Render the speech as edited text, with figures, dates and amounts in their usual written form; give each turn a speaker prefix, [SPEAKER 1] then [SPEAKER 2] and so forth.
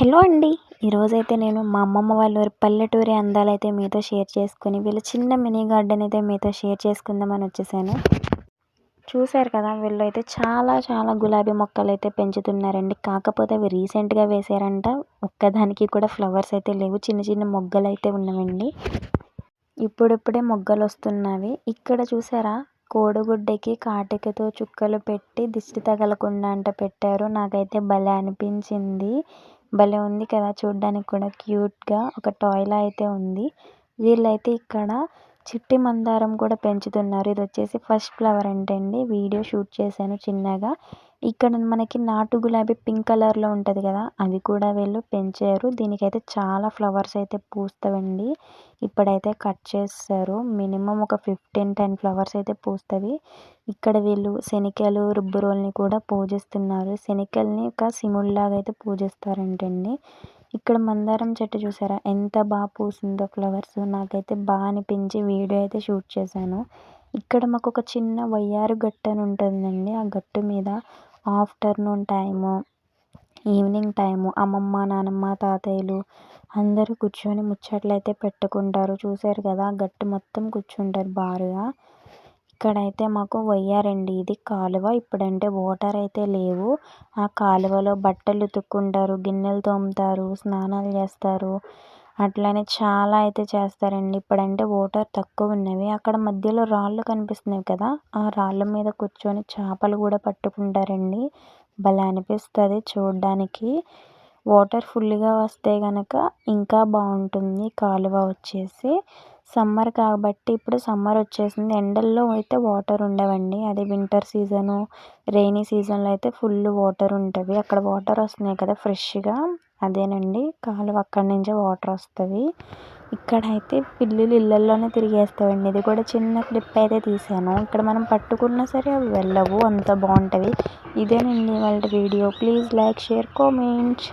[SPEAKER 1] Hello అండి. ఈరోజైతే నేను మా అమ్మమ్మ వాళ్ళ ఊరి పల్లెటూరి అందాలైతే మీతో షేర్ చేసుకొని, వీళ్ళ చిన్న మినీ గార్డెన్ అయితే మీతో షేర్ చేసుకుందామని వచ్చేసాను. చూసారు కదా! వీళ్ళైతే చాలా చాలా గులాబీ మొక్కలైతే పెంచుతున్నారండి. కాకపోతే అవి రీసెంట్‌గా వేశారంట. ఒక్కదానికి కూడా ఫ్లవర్స్ అయితే లేవు. చిన్న చిన్న మొగ్గలైతే ఉన్నవండి. ఇప్పుడిప్పుడే మొగ్గలొస్తున్నవి. ఇక్కడ చూసారా? కోడిగుడ్డకి కాటికతో చుక్కలు పెట్టి దిష్టి తగలకుండా అంట పెట్టారు. నాకైతే భలే అనిపించింది. భలే ఉంది కదా! చూడ్డానికి కూడా క్యూట్‌గా ఒక టాయ్‌లా అయితే ఉంది. వీళ్ళైతే ఇక్కడ చిట్టి మందారం కూడా పెంచుతున్నారు. ఇదొచ్చేసి ఫస్ట్ ఫ్లవర్ అంటండి. వీడియో షూట్ చేశాను చిన్నగా. ఇక్కడ మనకి నాటు గులాబీ పింక్ కలర్‌లో ఉంటది కదా! అవి కూడా వీళ్ళు పెంచారు. దీనికైతే చాలా ఫ్లవర్స్ అయితే పూస్తవండి. ఇప్పుడైతే కట్ చేసేశారు. మినిమమ్ ఒక 10 ఫ్లవర్స్ అయితే పూస్తవి. ఇక్కడ వీళ్ళు శనికలు, రుబ్బురోల్ని కూడా పూజిస్తున్నారు. శనికల్ని ఒక శివుడిలాగా అయితే పూజిస్తారంటండి. ఇక్కడ మందారం చెట్టు చూసారా? ఎంత పూసిందో ఫ్లవర్స్. నాకైతే అనిపించి వీడియో అయితే షూట్ చేశాను. ఇక్కడ మాకొక చిన్న వయ్యారు గట్టు అని ఉంటుందండి. ఆ గట్టు మీద ఆఫ్టర్‌నూన్ టైము, ఈవినింగ్ టైము అమ్మమ్మ, నానమ్మ, తాతయ్యలు అందరూ కూర్చొని ముచ్చట్లయితే పెట్టుకుంటారు. చూసారు కదా! గట్టు మొత్తం కూర్చుంటారు బారుగా. ఇక్కడైతే మాకు వయ్యారండి. ఇది కాలువ. ఇప్పుడంటే వాటర్ అయితే లేవు. ఆ కాలువలో బట్టలు ఉతుక్కుంటారు, గిన్నెలు తోముతారు, స్నానాలు చేస్తారు. అట్లనే చాలా అయితే చేస్తారండి. ఇప్పుడంటే వాటర్ తక్కువ ఉన్నవి. అక్కడ మధ్యలో రాళ్ళు కనిపిస్తున్నాయి కదా! ఆ రాళ్ళ మీద కూర్చొని చేపలు కూడా పట్టుకుంటారండి. భలే అనిపిస్తుంది చూడ్డానికి. వాటర్ ఫుల్గా వస్తే గనక ఇంకా బాగుంటుంది. కాలువ వచ్చేసి సమ్మర్ కాబట్టి ఇప్పుడు సమ్మర్ వచ్చేసింది. ఎండల్లో అయితే వాటర్ ఉండవండి. అదే వింటర్ సీజను, రెయినీ సీజన్లో అయితే ఫుల్ వాటర్ ఉంటుంది. అక్కడ వాటర్ వస్తున్నాయి కదా ఫ్రెష్గా, అదేనండి కాలువ. అక్కడి నుంచే వాటర్ వస్తుంది. ఇక్కడైతే పిల్లులు ఇళ్ళల్లోనే తిరిగేస్తావండి. ఇది కూడా చిన్న క్లిప్ అయితే తీసాను. ఇక్కడ మనం పట్టుకున్నా సరే అవి వెళ్ళవు, అంత బాగుంటుంది. ఇదేనండి వాళ్ళ video. Please like, share, comment.